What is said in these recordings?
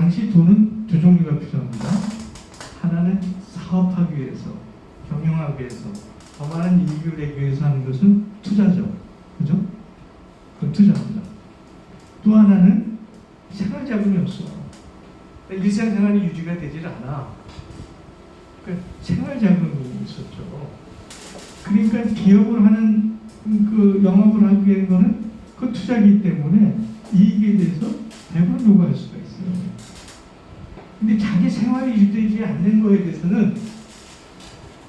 당시 돈은 두 종류가 필요합니다. 하나는 사업하기 위해서, 경영하기 위해서, 더 많은 이익을 내기 위해서 하는 것은 투자죠. 그죠? 그건 투자입니다. 또 하나는 생활 자금이 없어. 일상생활이 유지가 되질 않아. 그러니까 생활 자금이 있었죠. 그러니까 기업을 하는 그 영업을 하기 위해서는 그 투자이기 때문에 이익에 대해서 배분을 요구할 수가 있어요. 근데 자기 생활이 유지되지 않는 거에 대해서는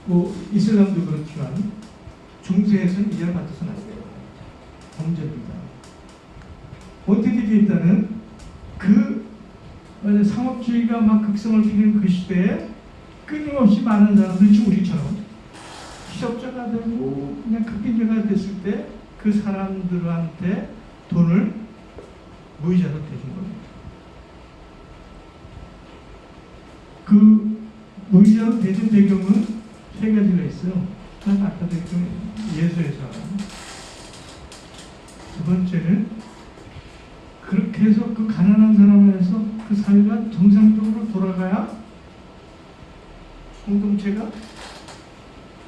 뭐 이슬람도 그렇지만 중세에서는 이자를 받아서는 안 돼요. 범죄입니다. 어떻게 되겠다는 그 상업주의가 막 극성을 피는 그 시대에 끊임없이 많은 사람들이 지금 우리처럼 기업자가 되고 그냥 급빈자가 됐을 때 그 사람들한테 돈을 무이자로 대준 겁니다. 그 무이자로 대준 배경은 세 가지가 있어요. 아까도 좀 예수에서 두 번째는 그렇게 해서 그 가난한 사람에서 그 사회가 정상적으로 돌아가야 공동체가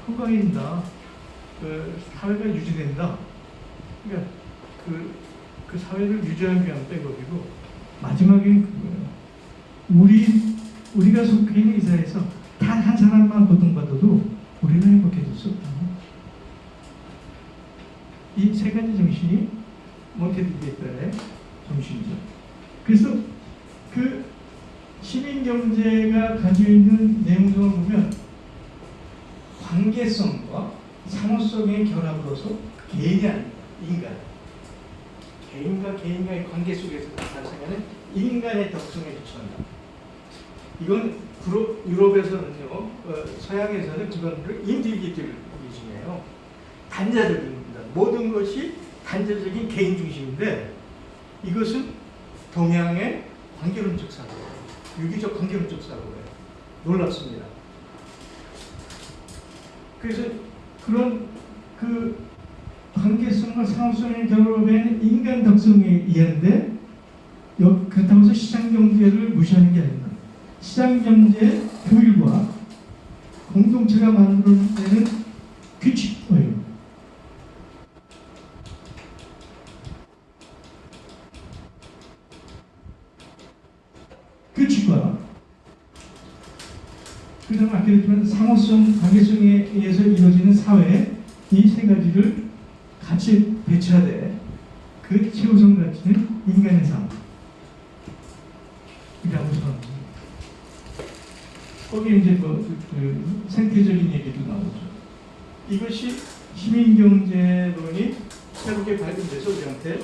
건강해진다. 그 사회가 유지된다. 그러니까 그 사회를 유지하기 위한 백업이고 마지막엔 그거예요. 우리가 속해 있는 이 사회에서 단 한 사람만 고통받아도 우리는 행복해질 수 없다. 이 세 가지 정신이 몬테디게이터의 정신이죠. 그래서 그 시민경제가 가지고 있는 내용들을 보면 관계성과 상호성의 결합으로서 개인이 아닙니다. 인간. 개인과 개인과의 관계 속에서 발생하는 인간의 덕성에 기초한다. 이건 유럽에서는요, 서양에서는 그거를 인디비듀얼리즘이에요. 단자적인 겁니다. 모든 것이 단자적인 개인 중심인데 이것은 동양의 관계론적 사고예요. 유기적 관계론적 사고예요. 놀랍습니다. 그래서 그런 그 관계성과 상호성의 결합된 인간 덕성에 의한데 그렇다고 해서 시장경제를 무시하는 게 아닙니다. 시장경제 효율과 공동체가 만들어내는 규칙이에요. 규칙과 그 다음에 아까 했지만 상호성, 관계성에 의해서 이루어지는 사회 이 세 가지를 같이 배치하되 그 최우선 가치는 인간의 삶 이라고 생각합니다. 거기에 이제 그 생태적인 얘기도 나오죠. 이것이 시민경제론이 새롭게 발견돼서 우리한테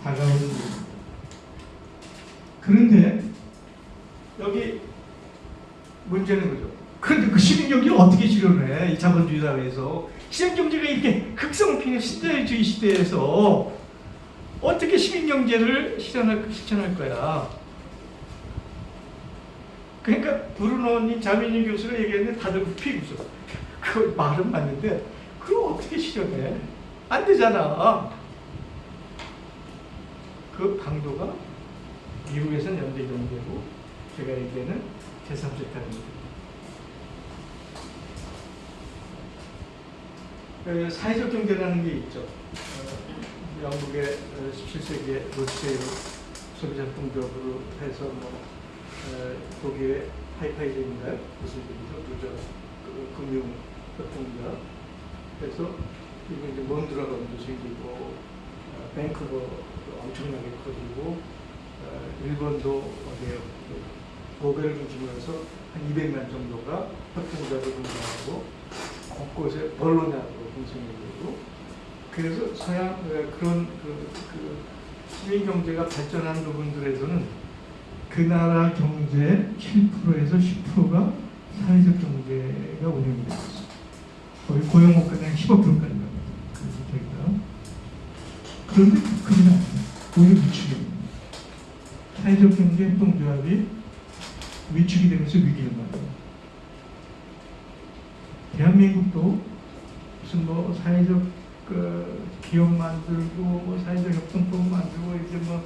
다가오는 일입니다. 그런데 여기 문제는 거죠. 그런데 그 시민경제를 어떻게 실현해? 이 자본주의 사회에서 시장경제가 이렇게 극성을 피는 신자유주의 시대에서 어떻게 시민경제를 실천할 거야? 그러니까 브루노님, 자민님 교수가 얘기했는데 다들 피고 있어. 그 말은 맞는데 그걸 어떻게 실현해? 안 되잖아. 그 강도가 미국에서는 연대경제고 제가 얘기하는 제3세타입니다. 사회적 경제라는 게 있죠. 영국의 17세기에 로스체일 소비자풍적으로 해서 독일의 하이파이젠인가요? 무슨 얘기죠? 금융협동자. 그래서 이게 이제 몬드라건도 생기고 밴쿠버 엄청나게 커지고 일본도 고베를 중심으로 해서 한 200만 정도가 협동자로 분장하고 곳곳에 벌로냐도 형성이 되고 그래서 서양 그런 그 시민 경제가 발전한 부분들에서는 그 나라 경제 7%에서 10%가 사회적 경제가 운영이 되고 있습니다. 거의 고용업가가 15%까지 갑니다. 그런데 그건 아니에요. 오히려 위축입니다. 사회적 경제 협동조합이 위축이 되면서 위기를 맞아요. 대한민국도 무슨 뭐 사회적 기업 만들고 뭐 사회적 협동법 만들고 이제 뭐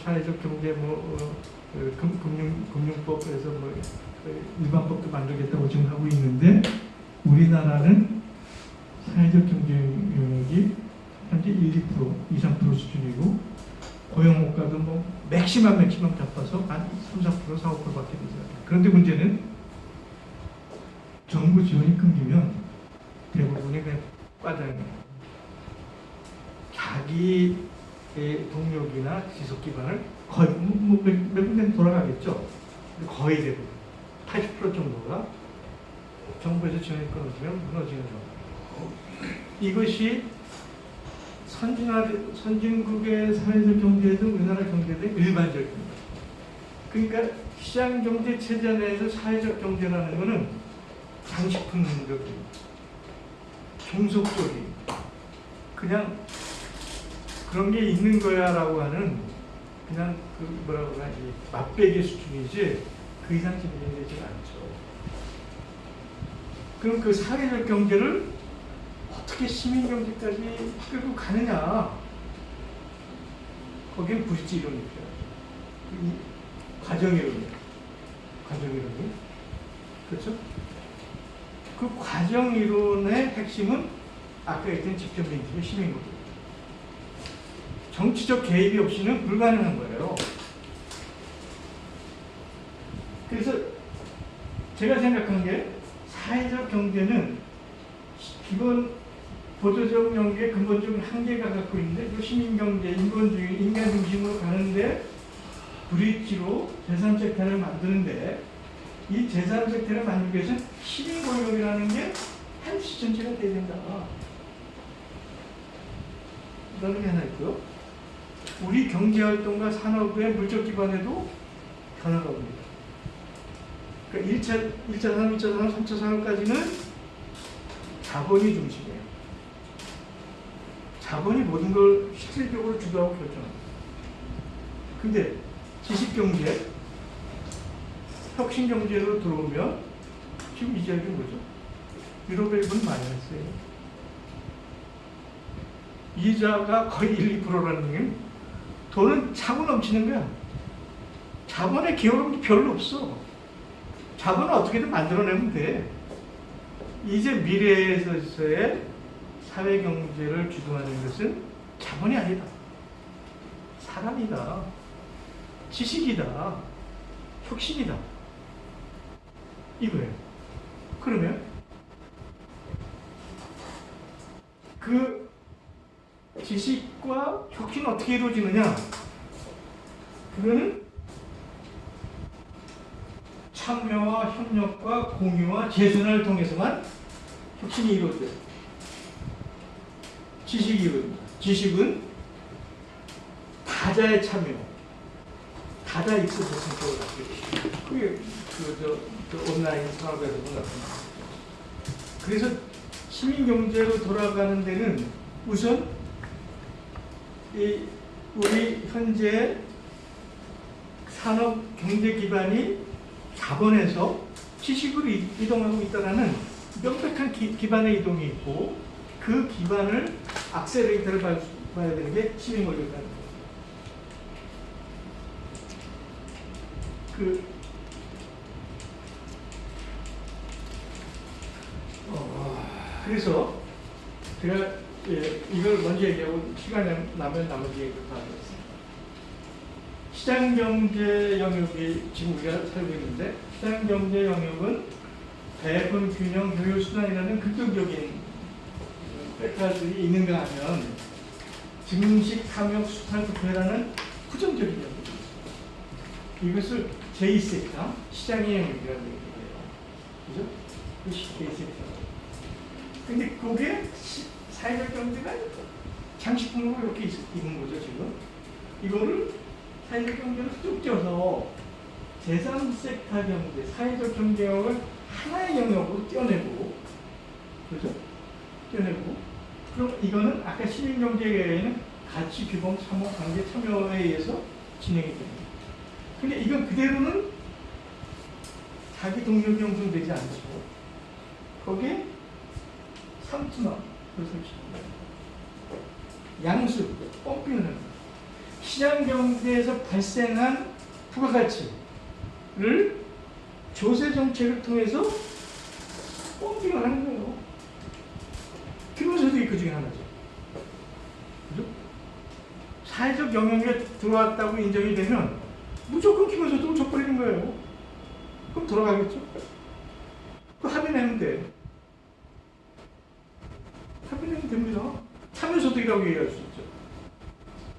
사회적 경제 금융법에서 일반법도 만들겠다고 지금 하고 있는데 우리나라는 사회적 경제 영역이 현재 1, 2%, 2, 3% 수준이고 고용 호가도 맥시멈 잡아서 한 3, 4%, 4, 5%밖에 되지 않아요. 그런데 문제는 정부 지원이 끊기면 대부분이 그냥 과장이에요. 자기의 동력이나 지속 기반을 거의 몇 군데는 돌아가겠죠. 거의 대부분 80% 정도가 정부에서 지원이 끊어지면 무너지는 상황. 이것이 선진국의 사회적 경제든 우리나라 경제든 일반적입니다. 그러니까 시장 경제 체제 내에서 사회적 경제라는 것은 장식품적인, 종속적인, 그냥 그런 게 있는 거야라고 하는 그냥 뭐라고 하지 맛배기 수준이지 그 이상 진행되지 않죠. 그럼 그 사회적 경제를 어떻게 시민 경제까지 끌고 가느냐? 거기는 부실지 이론이 필요하죠. 과정이론이. 그렇죠? 그 과정이론의 핵심은 아까 얘기한 직접 민주주의 시민 경제. 정치적 개입이 없이는 불가능한 거예요. 그래서 제가 생각한 게 사회적 경제는 기본 보조적 영역의 근본적인 한계가 갖고 있는데 그 시민경제, 인권주의, 인간 중심으로 가는데 브릿지로 제3세태를 만드는데 이 제3세태를 만들기 위해서는 시민권력이라는 게 한 시전체가 돼야 된다. 라는 게 하나 있고요. 우리 경제활동과 산업의 물적 기반에도 변화가 옵니다. 그러니까 1차 산업, 2차 산업, 3차 산업까지는 자본이 중심이에요. 자본이 모든 걸 실질적으로 주도하고 결정합니다. 근데 지식경제, 혁신경제로 들어오면 지금 이 지역이 뭐죠? 유럽의 돈 많이 했어요. 이자가 거의 1, 2%라는 게 돈은 차고 넘치는 거야. 자본의 기여는 별로 없어. 자본은 어떻게든 만들어내면 돼. 이제 미래에서의 사회경제를 주도하는 것은 자본이 아니다. 사람이다. 지식이다. 혁신이다. 이거예요. 그러면 그 지식과 혁신은 어떻게 이루어지느냐? 그거는 참여와 협력과 공유와 재순환을 통해서만 혁신이 이루어져요. 지식이 이루어집니다. 지식은 다자의 참여, 다자 있어서 성격을 갖게 되죠. 그게 온라인 산업에서도 나타납니다. 그래서 시민경제로 돌아가는 데는 우선 우리 현재 산업 경제 기반이 자본에서 지식으로 이동하고 있다는 명백한 기반의 이동이 있고 그 기반을 악셀레이터를 봐야 되는 게 시민권력이라는 거예요. 그래서 제가 이걸 먼저 얘기하고 시간이 나면 나머지 얘기를 다 하겠습니다. 시장경제 영역이 지금 우리가 살고 있는데 시장경제 영역은 배분, 균형, 효율, 수단이라는 극단적인 팩터들이 있는가 하면 증식, 탐욕, 수탈, 부패라는 후정적인 영역이 있습니다. 이것을 제2섹터, 시장의 영역이라고 얘기해요. 그죠? 그 제2섹터. 근데 그게 사회적 경제가 장식품으로 이렇게 있는 거죠, 지금. 이거를 사회적 경제를 쭉 쪄서 제3섹터 경제, 사회적 경제를 하나의 영역으로 떼어내고, 그죠? 떼어내고, 그럼 이거는 아까 시민경제에 의한 가치, 규범, 참여, 관계, 참여에 의해서 진행이 됩니다. 근데 이건 그대로는 자기 동력이 형성되지 않죠. 거기에 상투나, 양수, 펌핑을 합니다. 시장 경제에서 발생한 부가가치를 조세 정책을 통해서 뻥튀기를 하는 거예요. 기본소득이 그 중에 하나죠. 그죠? 사회적 영향력이 들어왔다고 인정이 되면 무조건 기본소득을 줘버리는 거예요. 그럼 돌아가겠죠? 그 합의내면 돼. 합의내면 됩니다. 참여소득이라고 얘기할 수 있죠.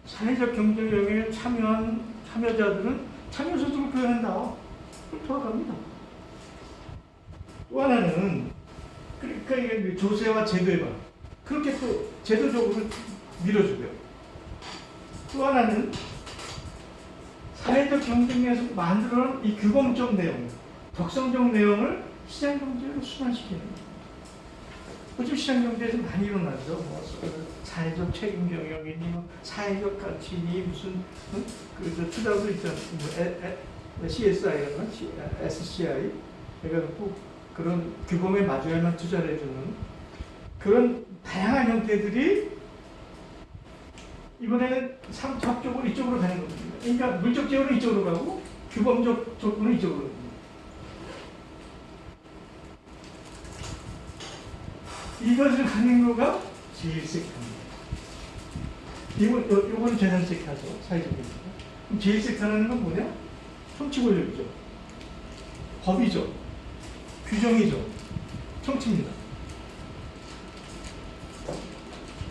사회적 경제 영역에 참여한 참여자들은 참여소득을 부여한다. 그럼 돌아갑니다. 또 하나는 그러니까 이게 조세와 제도의 방 그렇게 또 제도적으로 밀어주고요. 또 하나는 사회적 경쟁에서 만들어낸 이 규범적 내용, 덕성적 내용을 시장 경제로 순환시키는 거예요. 요즘 시장 경제에서 많이 일어나죠. 뭐 사회적 책임 경영이니, 뭐 사회적 가치니 무슨 그 투자도 있잖아요. 뭐 CSI나 SCI 해가지고 그런 규범에 맞춰야만 투자를 해주는 그런 다양한 형태들이 이번에는 상업적으로 이쪽으로 가는 겁니다. 그러니까 물적 제어는 이쪽으로 가고 규범적 조건은 이쪽으로 갑니다. 이것을 하는 거가 제1섹터입니다. 이건 재산섹터죠. 사회적 경제가. 그럼 제1섹터라는 건 뭐냐? 정치 권력이죠. 법이죠. 규정이죠. 정치입니다.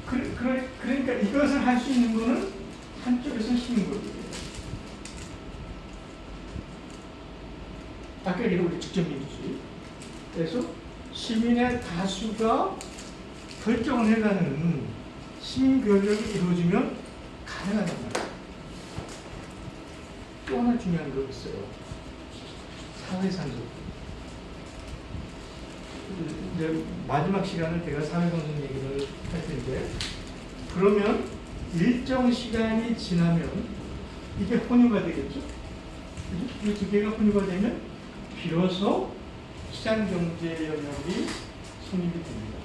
그러니까 이것을 할 수 있는 거는 한쪽에서는 시민권이에요. 아까 얘기한 우리 직접민주주의. 그래서 시민의 다수가 결정을 해가는 시민 권력이 이루어지면 가능하단 말이에요. 또 하나 중요한 거 있어요. 사회산소. 이제 마지막 시간을 제가 사회공헌 얘기를 할 텐데, 그러면 일정 시간이 지나면 이게 혼유가 되겠죠? 이 두 개가 혼유가 되면 비로소 시장경제 영역이 성립이 됩니다.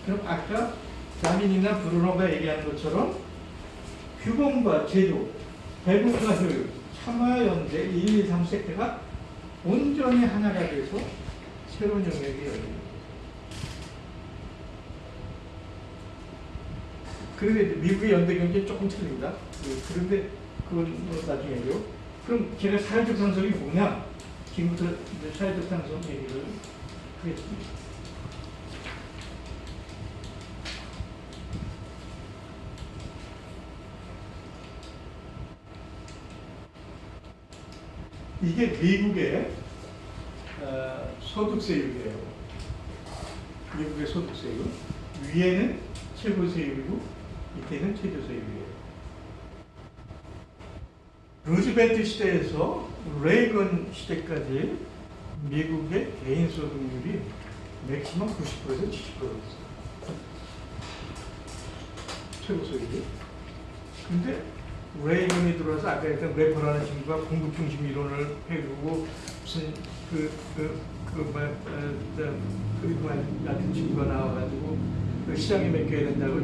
그럼 아까 자민이나 브루노가 얘기한 것처럼 규범과 제도, 배분과 효율, 참여연대 1, 2, 3섹터가 온전히 하나가 돼서 새로운 영역이 열립니다. 그런데 미국의 연대 경제는 조금 틀립니다. 그런데 그건 뭐 나중에요. 그럼 제가 사회적 상성이 뭐냐? 지금부터 사회적 상성 얘기를 하겠습니다. 이게 미국의 소득세율이에요. 미국의 소득세율. 위에는 최고세율이고 밑에는 최저세율이에요. 루즈벨트 시대에서 레이건 시대까지 미국의 개인 소득률이 맥시멈 90%에서 70%였어요. 최고소득이. 근데 레이건이 들어와서 아까 했던 래퍼라는 친구가 공급 중심 이론을 해주고 무슨 같은 친구가 나와가지고 그 시장에 맡겨야 된다고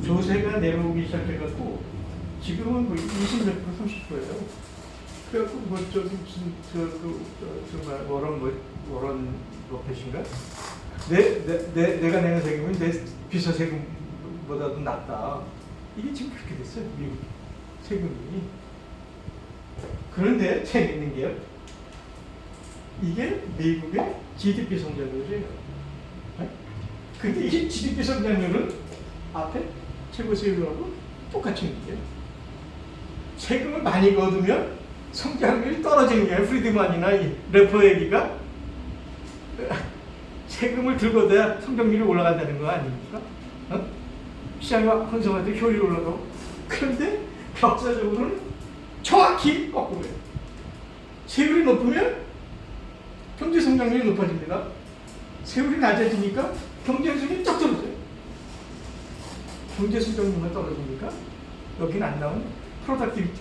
조세가 내려오기 시작해갖고 지금은 뭐 20몇 %, 30%예요. 그래갖고 뭐 저기 무슨 정말 워런 버핏인가? 내가 내는 세금은 내 비서 세금보다도 낮다. 이게 지금 그렇게 됐어요. 미국 세금이. 그런데 재밌는 게요. 이게 미국의 GDP 성장률이에요. 근데 이 GDP 성장률은 앞에 최고세율하고 똑같이 있는 거예요. 세금을 많이 거두면 성장률이 떨어지는 거예요. 프리드만이나 이 래퍼 얘기가 세금을 들고돼야 성장률이 올라간다는 거 아닙니까? 시장이 혼성할 때 효율이 올라가고. 그런데 역사적으로는 정확히 거꾸로예요. 세율이 높으면 경제 성장률이 높아집니다. 세율이 낮아지니까 경제 수준이 쫙 떨어져요. 경제 성장률만 떨어지니까 여기는 안 나오는 프로덕티비티,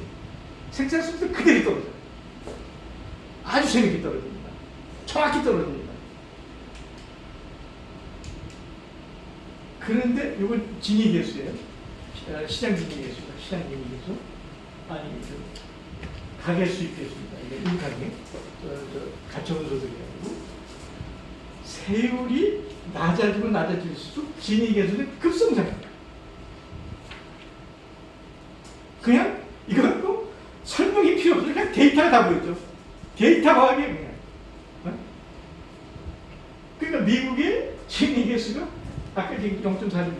생산 속도 그대로 떨어져요. 아주 재밌게 떨어집니다. 정확히 떨어집니다. 그런데 이건 진위 개수예요. 시장經濟계수입니다. 시장經濟계수. 아니, 가계 수입계수입니다. 이게 일가계. 가처분 소득이 아니고. 세율이 낮아지고 낮아질수록 진위계수는 급성장합니다. 그냥 이것도 설명이 필요 없어요. 그냥 데이터가 다 보였죠. 데이터 과학이 그냥. 그러니까 미국의 진위계수가 아까 지금 0.4를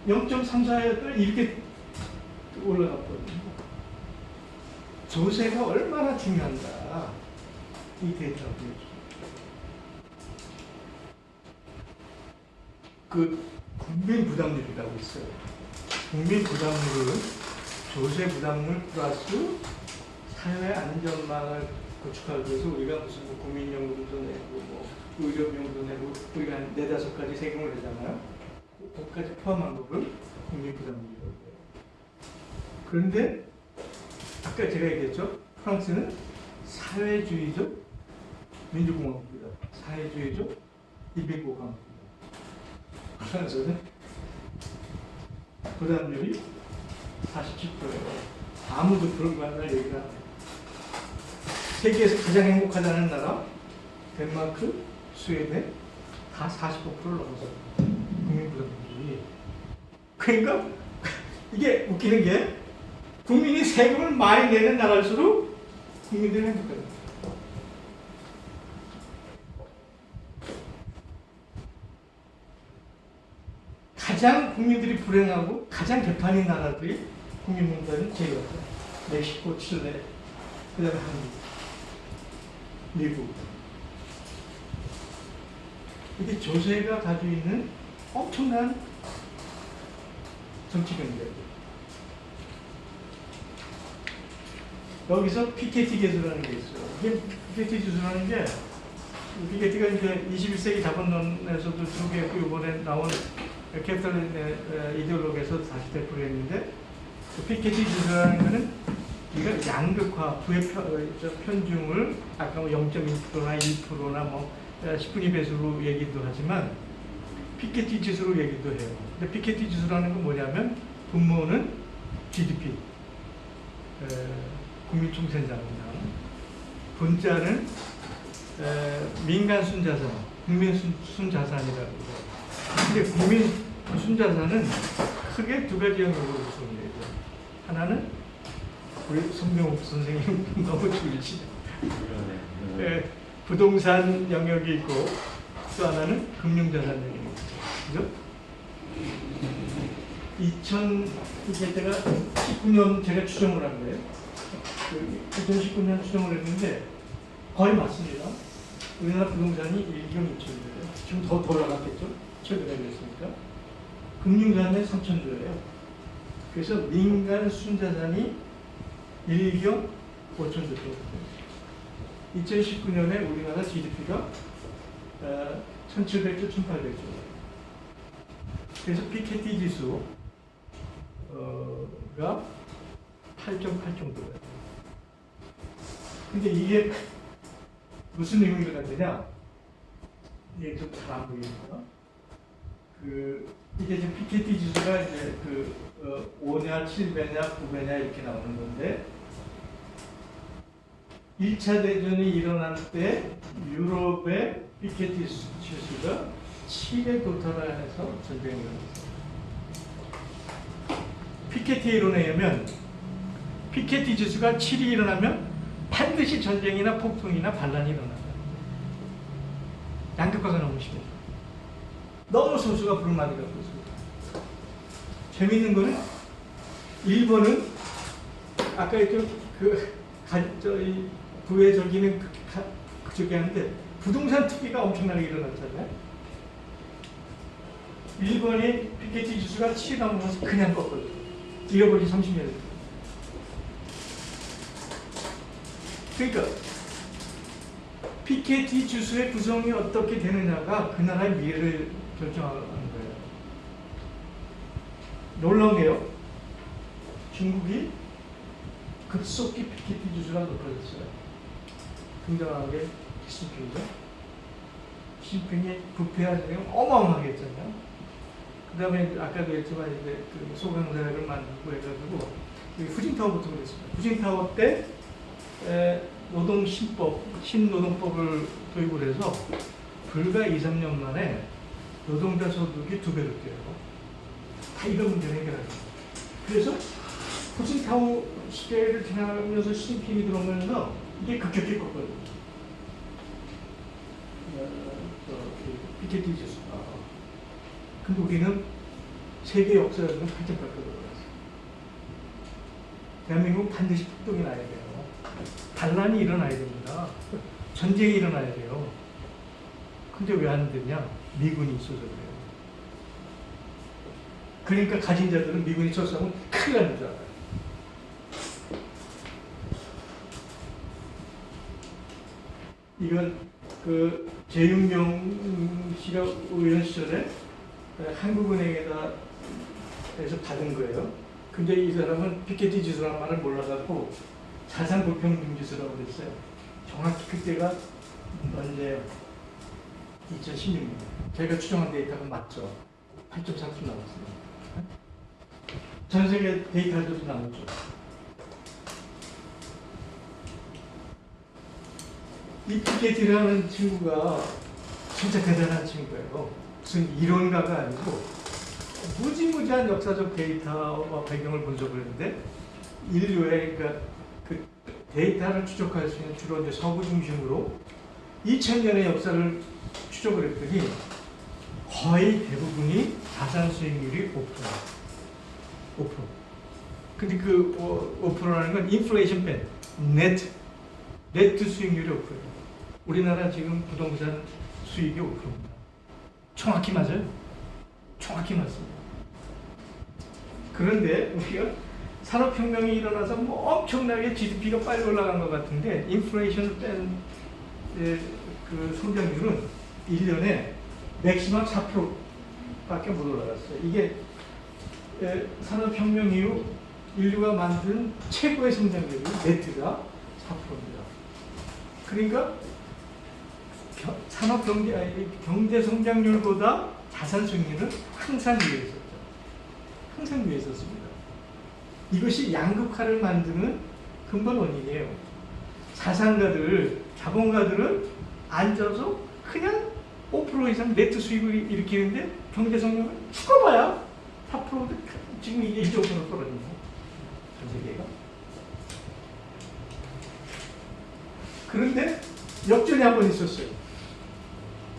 0.34였더니 이렇게 올라갔거든요. 조세가 얼마나 중요한가 이 데이터가 보여줍니다. 그 국민 부담률이라고 있어요. 국민 부담률은 조세 부담률 플러스 사회 안전망을 구축하기 위해서 우리가 무슨 뭐 국민연금도 내고 뭐 의료비용도 내고 우리가 한 4-5가지 세금을 내잖아요. 그것까지 포함한 거를 국민 부담률이라고 해요. 그런데 아까 제가 얘기했죠. 프랑스는 사회주의적 민주공화국입니다. 사회주의적 이백공화국입니다. 프랑스는 부담률이 47%예요. 아무도 그런 거 하나 얘기를 안 해요. 세계에서 가장 행복하다는 나라 덴마크, 스웨덴 다 45%를 넘어서 국민 부담률이. 그러니까 이게 웃기는 게 국민이 세금을 많이 내는 나라일수록 국민들이 행복합니다. 가장 국민들이 불행하고 가장 개판인 나라들이 국민 문제는 제일 많아요. 멕시코, 칠레, 그 다음에 한국, 미국. 이게 조세가 가지고 있는 엄청난 정치경제예요. 여기서 피케티 계수라는 게 있어요. 이게 피케티 지수라는 게 피케티가 이제 21세기 자본론에서도 소개했고 이번에 나온 캐피탈 이데올로기에서 다시 되풀이했는데 그 피케티 지수라는 거는 우리가 양극화, 부의 편중을 아까 뭐 0.1%나 1%나 뭐 10분의 배수로 얘기도 하지만 피케티 지수로 얘기도 해요. 근데 피케티 지수라는 건 뭐냐면 분모는 GDP, 국민총생산입니다. 분자는 민간 순자산, 국민 순자산이라고 해요. 근데 국민 순자산은 크게 두 가지 영역으로 구성돼요. 하나는 우리 손명욱 선생님 너무 줄이시죠. 부동산 영역이 있고 또 하나는 금융자산 영역이 있죠. 그죠? 이게 제가 19년 제가 추정을 한 거예요. 2019년 추정을 했는데 거의 맞습니다. 우리나라 부동산이 1경 2천조예요. 지금 더 올라갔겠죠? 최근에 그랬으니까. 금융자산이 3천조예요. 그래서 민간 순자산이 1경 5천조 정도. 2019년에 우리나라 GDP가 1,700조, 1,800조. 그래서 피케티 지수가 8.8 정도예요. 근데 이게 무슨 의미가 되냐? 이게 좀 잘 안 보이니까. 이게 지금 피케티 지수가 이제 5냐, 7배냐, 9배냐 이렇게 나오는 건데 1차 대전이 일어날 때 유럽의 피케티 지수가 7에 도달해서 전쟁이 일어났어요. 피케티 이론에 의하면 피케티 지수가 7이 일어나면 반드시 전쟁이나 폭동이나 반란이 일어난다. 양극화가 너무 심해요. 너무 소수가 불을 많이 갖고 있습니다. 재미있는 거는 일본은 아까 했던 부의 저기는 그쪽에 하는데 부동산 투기가 엄청나게 일어났잖아요. 일본이 피케티 지수가 7이 넘어서 그냥 꺾어요. 잃어버린 30년. 그러니까 피케티 지수의 구성이 어떻게 되느냐가 그 나라의 미래를 결정하는 거예요. 놀라운 게요. 중국이 급속히 피케티 지수가 높아졌어요. 굉장하게 S&P죠. 시진핑이 부패하자면 어마어마하게 했잖아요. 그 다음에 아까도 했지만 이제 그 소강사를 만들고 해가지고 후진타오부터 그랬습니다. 후진타오 때 노동신법, 신노동법을 도입을 해서 불과 2, 3년 만에 노동자 소득이 2배로 뛰어요. 다 이런 문제를 해결하죠. 그래서 후진타오 시대를 지나가면서 시진핑이 들어오면서 이게 급격히 꺾거든요. 피케티 지수가. 근데 우리는 세계 역사를 활짝 바꿔들어갔어요. 대한민국 반드시 폭동이 나야 돼요. 반란이 일어나야 됩니다. 전쟁이 일어나야 돼요. 근데 왜 안 되냐? 미군이 있어서 그래요. 그러니까 가진 자들은 미군이 철수하면 큰일 나는 줄 알아요. 이건 그 재윤경 씨가 의원 시절에 한국은행에다 해서 받은 거예요. 근데 이 사람은 피케티 지수라는 말을 몰라갖고 자산 불평등 지수라고 그랬어요. 정확히 그때가 언제요? 2016년. 저희가 추정한 데이터가 맞죠. 8.3% 나왔습니다. 전 세계 데이터들도 나왔죠. 이 피케티라는 친구가 진짜 대단한 친구예요. 무슨 이론가가 아니고 무지무지한 역사적 데이터와 배경을 분석을 했는데 인류의 그러니까 그 데이터를 추적할 수 있는 주로 이제 서구 중심으로 2000년의 역사를 추적을 했더니 거의 대부분이 자산 수익률이 5%. 5%. 근데 그 5%라는 건 인플레이션 밴, 네트 수익률이 5%예요. 우리나라 지금 부동산 수익이 5%입니다. 정확히 맞아요. 정확히 맞습니다. 그런데 우리가 산업혁명이 일어나서 뭐 엄청나게 GDP가 빨리 올라간 것 같은데 인플레이션 뺀 그 성장률은 1년에 맥시멈 4%밖에 못 올라갔어요. 이게 산업혁명 이후 인류가 만든 최고의 성장률이 네트가 4%입니다. 그러니까 경제 성장률보다 자산 수익률은 항상 위에 있었죠. 항상 위에 있었습니다. 이것이 양극화를 만드는 근본 원인이에요. 자본가들은 앉아서 그냥 5% 이상 네트 수익을 일으키는데 경제 성장은 죽어봐야 4%도 지금 이게 1.5% 떨어진 거예요. 전 세계가. 그런데 역전이 한 번 있었어요.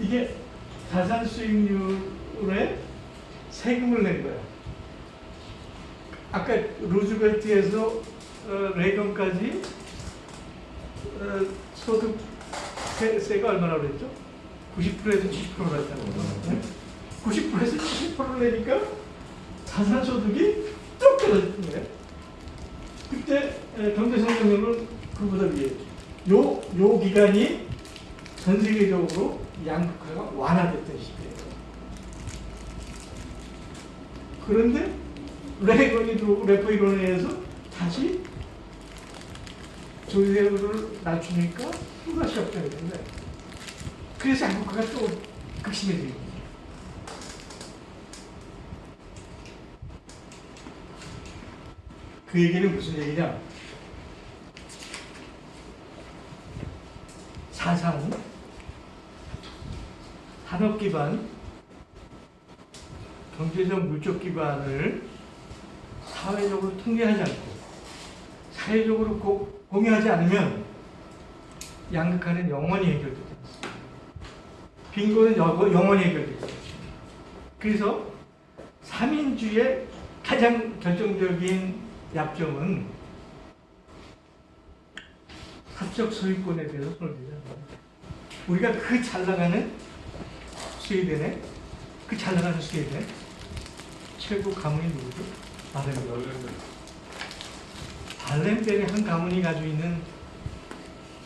이게 자산 수익률에 세금을 낸 거야. 아까 루즈벨트에서 레이건까지 소득 세가 얼마나 그랬죠? 90%에서 70%를 했다는 거예요. 90%에서 70%를 내니까 자산 소득이 뚝 떨어진 거예요. 그때 경제 성장률은 그보다 위에였죠. 요 기간이 전 세계적으로 양극화가 완화됐던 시기예요. 그런데 레이건이 들어오고 레포 이론에 의해서 다시 조세율을 낮추니까 또다시 역전이 된 거예요. 그래서 양극화가 또 극심해진 거예요. 그 얘기는 무슨 얘기냐? 사상, 산업 기반, 경제적 물적 기반을 사회적으로 통제하지 않고 사회적으로 공유하지 않으면 양극화는 영원히 해결되지 않습니다. 빈곤은 영원히 해결되지 않습니다. 그래서 3인주의 가장 결정적인 약점은 사적 소유권에 대해서 손을 대지 않습니다. 우리가 그 잘 나가는 스웨덴에 최고 가문이 누구죠? 발렌베르 한 가문이 가지고 있는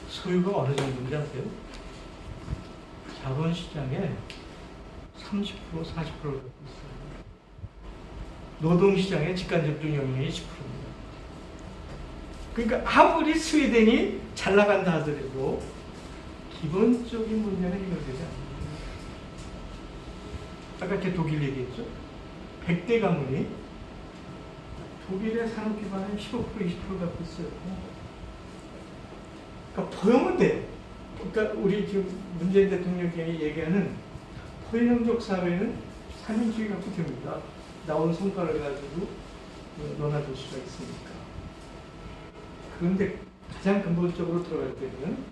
소유가 어느 정도인지 아세요? 자본시장에 30%, 40%를 갖고 있어요. 노동시장의 직간접적 영향이 10%입니다. 그러니까 아무리 스웨덴이 잘 나간다 하더라도 기본적인 문제는 해결되지 않습니다. 아까 제가 독일 얘기했죠. 100대 가문이 독일의 산업 기반을 15% 20% 갖고 있어요. 그러니까 포용은 돼요. 그러니까 우리 지금 문재인 대통령이 얘기하는 포용적 사회는 삼인주의 갖고 됩니다. 나온 성과를 가지고 논하실 수가 있으니까. 그런데 가장 근본적으로 들어갈 때는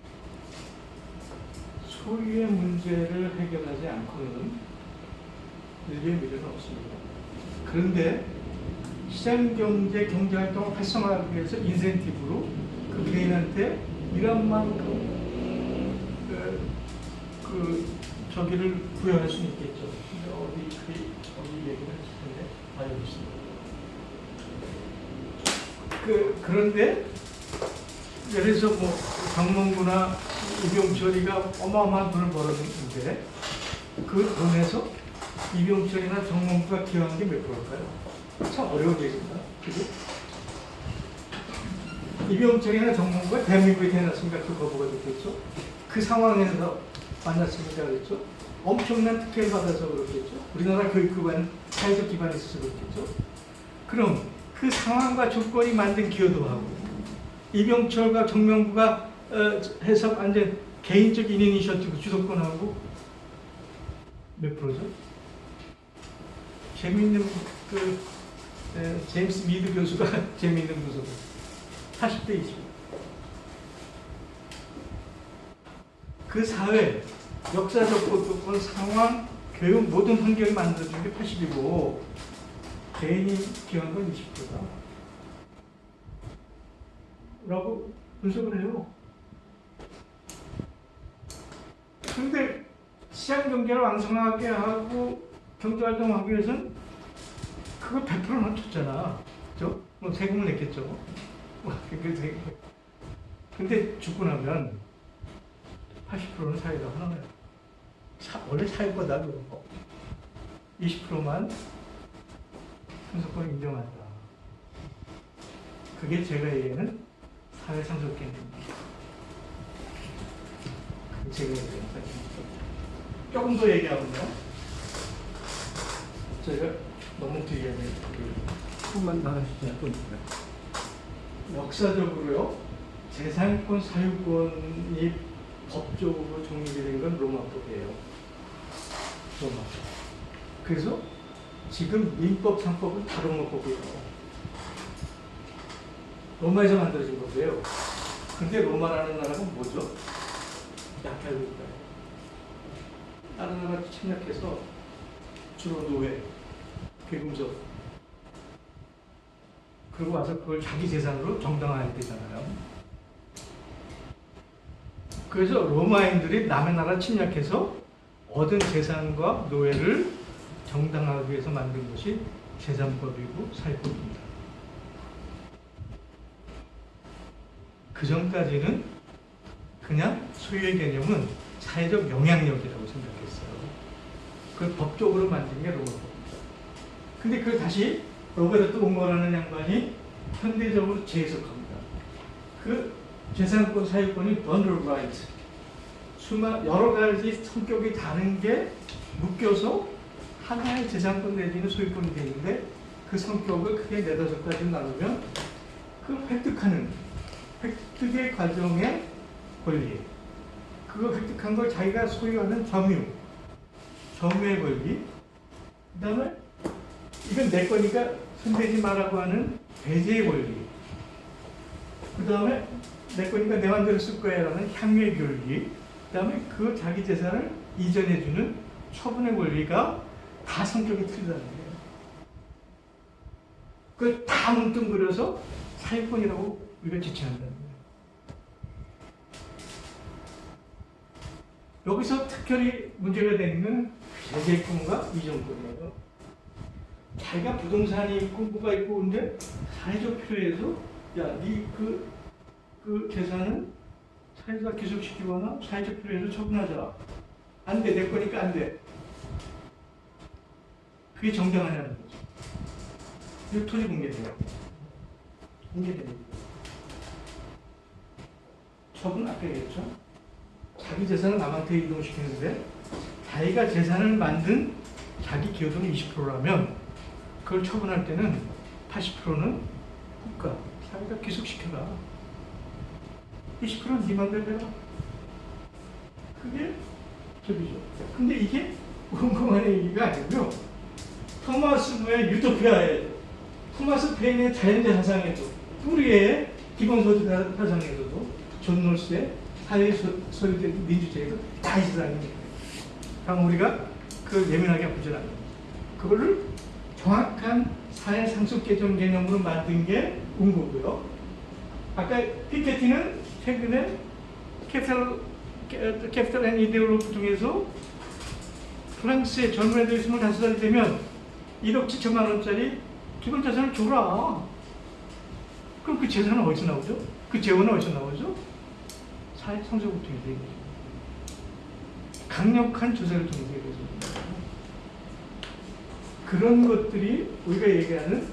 소유의 문제를 해결하지 않고는 인류의 미래는 없습니다. 그런데 시장경제, 경제활동을 활성화하기 위해서 인센티브로 그 개인한테 이런 만큼 저기를 부여할 수는 있겠죠. 어디 얘기를 했을 텐데, 여기 있습니다. 그런데 예를 들어서 뭐 정몽구나 이병철이가 어마어마한 돈을 벌었는데 그 돈에서 이병철이나 정몽구가 기여한 게 몇 프로일까요? 참 어려운 얘기입니다. 그죠? 이병철이나 정몽구가 대한민국에 태어났으니까 그 거부가 됐겠죠? 그 상황에서 만났으니까 그랬죠? 엄청난 특혜를 받아서 그렇겠죠? 우리나라 교육 기반, 사회적 기반이 있어서 그렇겠죠? 그럼 그 상황과 조건이 만든 기여도 하고 이병철과 정명구가 해서 완전 개인적 이니셔티브 주도권하고 몇 프로죠? 재미있는 제임스 미드 교수가 재미있는 분석 80대 20. 그 사회, 역사적 조건, 상황, 교육 모든 환경을 만들어준 게 80이고 개인이 기여한 건 20%다. 라고 분석을 해요. 그런데 시장 경제를 왕성하게 하고 경제활동하기 위해서는 그거 100% 맞췄잖아. 그죠? 뭐 세금을 냈겠죠. 근데 죽고 나면 80%는 사회가 하나예요. 원래 사회보다 20%만 상속권을 인정한다. 그게 제가 얘기하는 사회상속개념입니다. 제가 얘기하는 조금 더 얘기하면요. 제가 너무 뒤에 조금만 더 하시죠. 역사적으로요. 재산권, 사유권이 법적으로 정리된 건 로마법이에요. 로마법. 그래서 지금 민법, 상법은 다 로마법이에요. 로마에서 만들어진 법이에요. 근데 로마라는 나라가 뭐죠? 약탈국가예요. 다른 나라 침략해서 주로 노예, 괴금속 그리고 와서 그걸 자기 재산으로 정당화해야 되잖아요. 그래서 로마인들이 남의 나라 침략해서 얻은 재산과 노예를 정당화하기 위해서 만든 것이 재산법이고 사회법입니다. 그 전까지는 그냥 소유의 개념은 사회적 영향력이라고 생각했어요. 그걸 법적으로 만든 게 로마법입니다. 근데 그걸 다시 로베르토 옹거라는 양반이 현대적으로 재해석합니다. 그 재산권, 사유권이 bundle right, 여러 가지 성격이 다른 게 묶여서 하나의 재산권 내지는 소유권이 되는데 그 성격을 크게 4-5가지 나누면 그 획득의 과정의 권리, 그거 획득한 걸 자기가 소유하는 점유의 권리, 그 다음에 이건 내 거니까 손대지 말라고 하는 배제의 권리, 그 다음에 내 거니까 내 맘대로 쓸 거야 라는 향유의 권리, 그 다음에 그 자기 재산을 이전해주는 처분의 권리가 다 성격이 틀리다는 거예요. 그걸 다 뭉뚱그려서 사유권이라고 우리가 지칭한다는 거예요. 여기서 특별히 문제가 되는 건 배제권과 이전권이에요. 자기가 부동산이 있고 뭐가 있고 근데 사회적 필요에서 야, 그 재산은 사회가 기속시키거나 사회적 필요에서 처분하자. 안 돼, 내 거니까 안 돼. 그게 정당하냐는 거죠. 이거 토지 공개돼요. 공개됩니다. 처분 아까 얘기했죠. 자기 재산을 남한테 이동시키는데 자기가 재산을 만든 자기 기여도는 20%라면 그걸 처분할 때는 80%는 국가, 사회가 귀속시켜라. 20%는 네 맘대로 해라. 그게 저기죠. 근데 이게 엉뚱한 얘기가 아니고요. 토마스 무의 유토피아에, 토마스 페인의 자연재 사상에도, 뿌리의 기본소득 사상에서도, 존 롤스의 사회 소유된 민주주의에도 다 있으라는 거예요. 그럼 우리가 그걸 예민하게 보지 않아요. 그거를 정확한 사회 상속 개정 개념으로 만든 게 운거고요. 아까 피케티는 최근에 캐피탈 앤 이데올로기 중에서 프랑스의 젊은 애들이 25살이 되면 1억 7천만 원짜리 기본 자산을 줘라. 그럼 그 재산은 어디서 나오죠? 그 재원은 어디서 나오죠? 사회 상속을 통해서 얘기죠. 강력한 조사를 통해서 얘기죠. 그런 것들이 우리가 얘기하는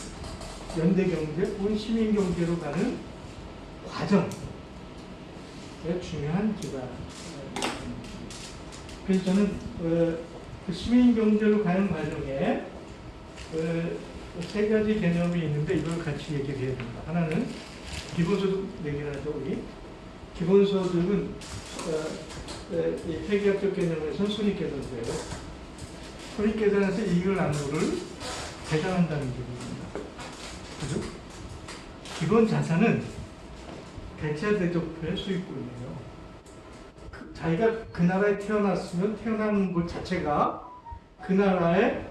연대경제 혹은 시민경제로 가는 과정의 중요한 기반. 그래서 저는 그 시민경제로 가는 과정에 세 가지 개념이 있는데 이걸 같이 얘기를 해야 된다. 하나는 기본소득 얘기를 하죠. 우리 기본소득은 이 회계학적 개념에서는 손익계산서예요. 손익계산에서 이익을 나누고를 계산한다는 얘기입니다. 그죠? 기본 자산은 대체대조표의 수익권이에요. 자기가 그 나라에 태어났으면 태어난 것 자체가 그 나라의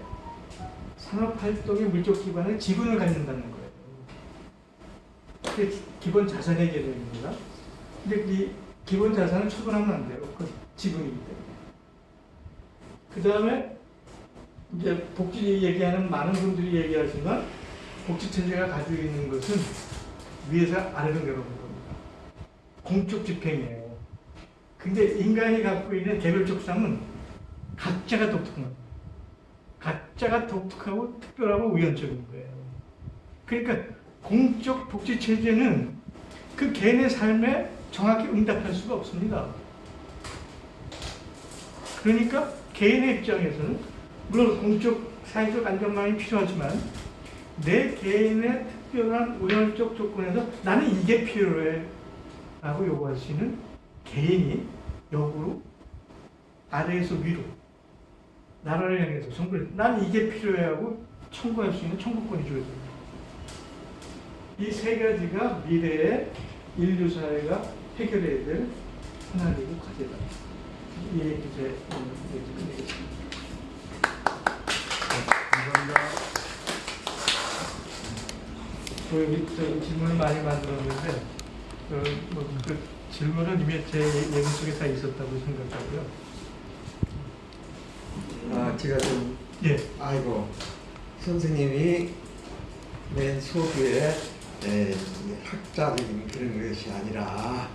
산업활동의 물적 기반의 지분을 갖는다는 거예요. 그게 기본 자산의 개념입니다. 근데 이 기본 자산은 처분하면 안 돼요. 그 지분이기 때문에. 그 다음에 이제 복지 얘기하는 많은 분들이 얘기하지만 복지체제가 가지고 있는 것은 위에서 아래로 내려오는 겁니다. 공적 집행이에요. 근데 인간이 갖고 있는 개별적 삶은 각자가 독특한 거예요. 각자가 독특하고 특별하고 우연적인 거예요. 그러니까 공적 복지체제는 그 개인의 삶에 정확히 응답할 수가 없습니다. 그러니까 개인의 입장에서는 물론 공적, 사회적 안전망이 필요하지만 내 개인의 특별한 우연적 조건에서 나는 이게 필요해 라고 요구할 수 있는 개인이 역으로 아래에서 위로 나라를 향해서 정부에 난 이게 필요해 하고 청구할 수 있는 청구권이 주어집니다. 이 세 가지가 미래의 인류 사회가 해결해야 될 하나님의 과제다. 이 얘기 제 끝내겠습니다. 감사합니다. 저 질문을 많이 만들었는데 그 질문은 이미 제 예문 속에 다 있었다고 생각하고요. 아, 제가 좀 예. 아이고 선생님이 낸 수업 외에 학자적인 그런 것이 아니라